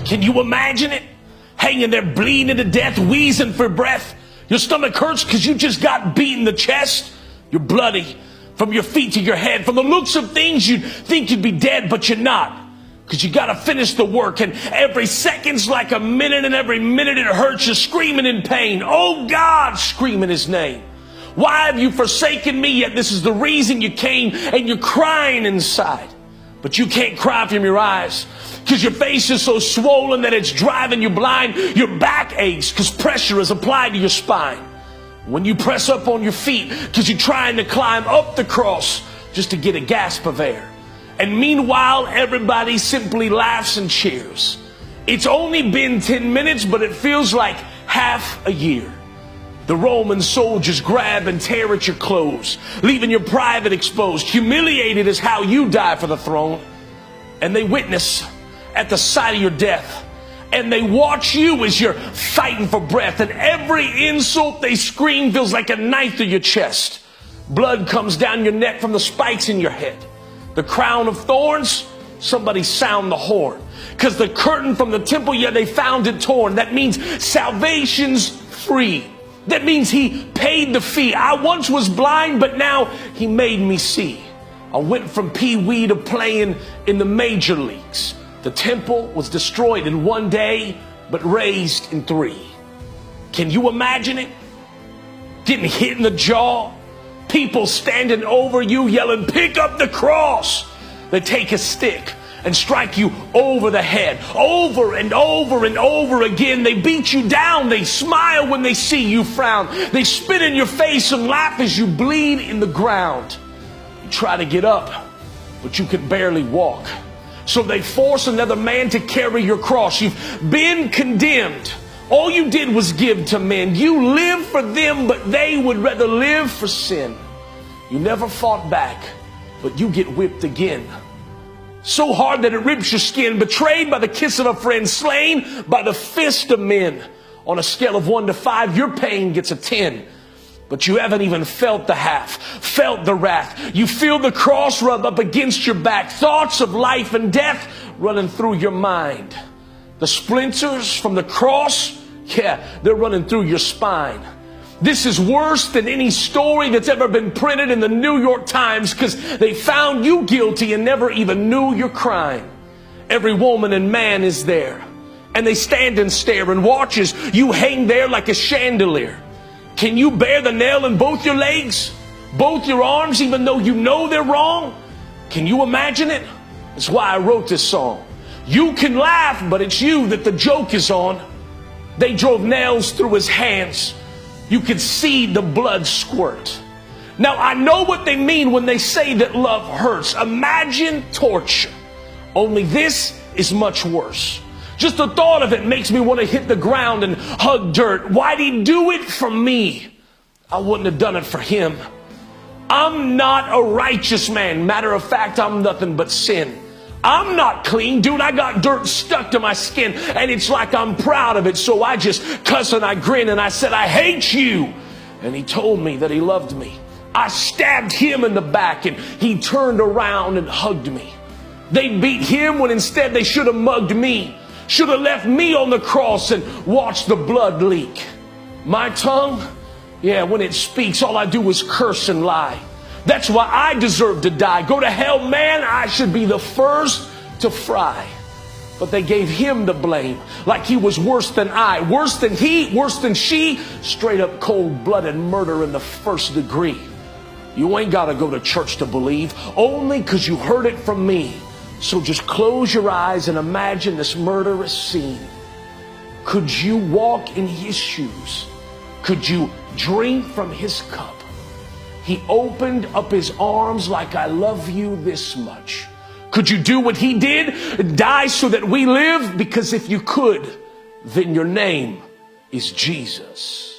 Can you imagine it? Hanging there bleeding to death, wheezing for breath. Your stomach hurts because you just got beat in the chest. You're bloody from your feet to your head. From the looks of things, you'd think you'd be dead, but you're not. Because you got to finish the work, and every second's like a minute, and every minute it hurts. You're screaming in pain. Oh God, screaming his name. Why have you forsaken me? Yet this is the reason you came, and you're crying inside. But you can't cry from your eyes because your face is so swollen that it's driving you blind. Your back aches because pressure is applied to your spine. When you press up on your feet because you're trying to climb up the cross just to get a gasp of air. And meanwhile, everybody simply laughs and cheers. It's only been 10 minutes, but it feels like half a year. The Roman soldiers grab and tear at your clothes, leaving your private exposed. Humiliated is how you die for the throne. And they witness at the sight of your death. And they watch you as you're fighting for breath. And every insult they scream feels like a knife through your chest. Blood comes down your neck from the spikes in your head. The crown of thorns, somebody sound the horn. Because the curtain from the temple, yeah, they found it torn. That means salvation's free. That means he paid the fee. I once was blind, but now he made me see. I went from pee-wee to playing in the major leagues. The temple was destroyed in one day, but raised in 3. Can you imagine it? Getting hit in the jaw. People standing over you yelling, pick up the cross. They take a stick and strike you over the head, over and over and over again. They beat you down. They smile when they see you frown. They spit in your face and laugh as you bleed in the ground. You try to get up, but you can barely walk. So they force another man to carry your cross. You've been condemned. All you did was give to men. You live for them, but they would rather live for sin. You never fought back, but you get whipped again. So hard that it rips your skin. Betrayed by the kiss of a friend. Slain by the fist of men. On a scale of 1 to 5, your pain gets a 10. But you haven't even felt the half, felt the wrath. You feel the cross rub up against your back. Thoughts of life and death running through your mind. The splinters from the cross, yeah, they're running through your spine. This is worse than any story that's ever been printed in the New York Times because they found you guilty and never even knew your crime. Every woman and man is there, and they stand and stare and watch as you hang there like a chandelier. Can you bear the nail in both your legs, both your arms, even though you know they're wrong? Can you imagine it? That's why I wrote this song. You can laugh, but it's you that the joke is on. They drove nails through his hands. You could see the blood squirt. Now, I know what they mean when they say that love hurts. Imagine torture. Only this is much worse. Just the thought of it makes me want to hit the ground and hug dirt. Why'd he do it for me? I wouldn't have done it for him. I'm not a righteous man. Matter of fact, I'm nothing but sin. I'm not clean, dude. I got dirt stuck to my skin, and it's like I'm proud of it. So I just cuss and I grin and I said, I hate you. And he told me that he loved me. I stabbed him in the back and he turned around and hugged me. They beat him when instead they should have mugged me. Should have left me on the cross and watched the blood leak. My tongue, yeah, when it speaks, all I do is curse and lie. That's why I deserve to die. Go to hell, man, I should be the first to fry. But they gave him the blame, like he was worse than I, worse than he, worse than she. Straight up cold-blooded murder in the 1st degree. You ain't got to go to church to believe, only because you heard it from me. So just close your eyes and imagine this murderous scene. Could you walk in his shoes? Could you drink from his cup? He opened up his arms like I love you this much. Could you do what he did? Die so that we live? Because if you could, then your name is Jesus.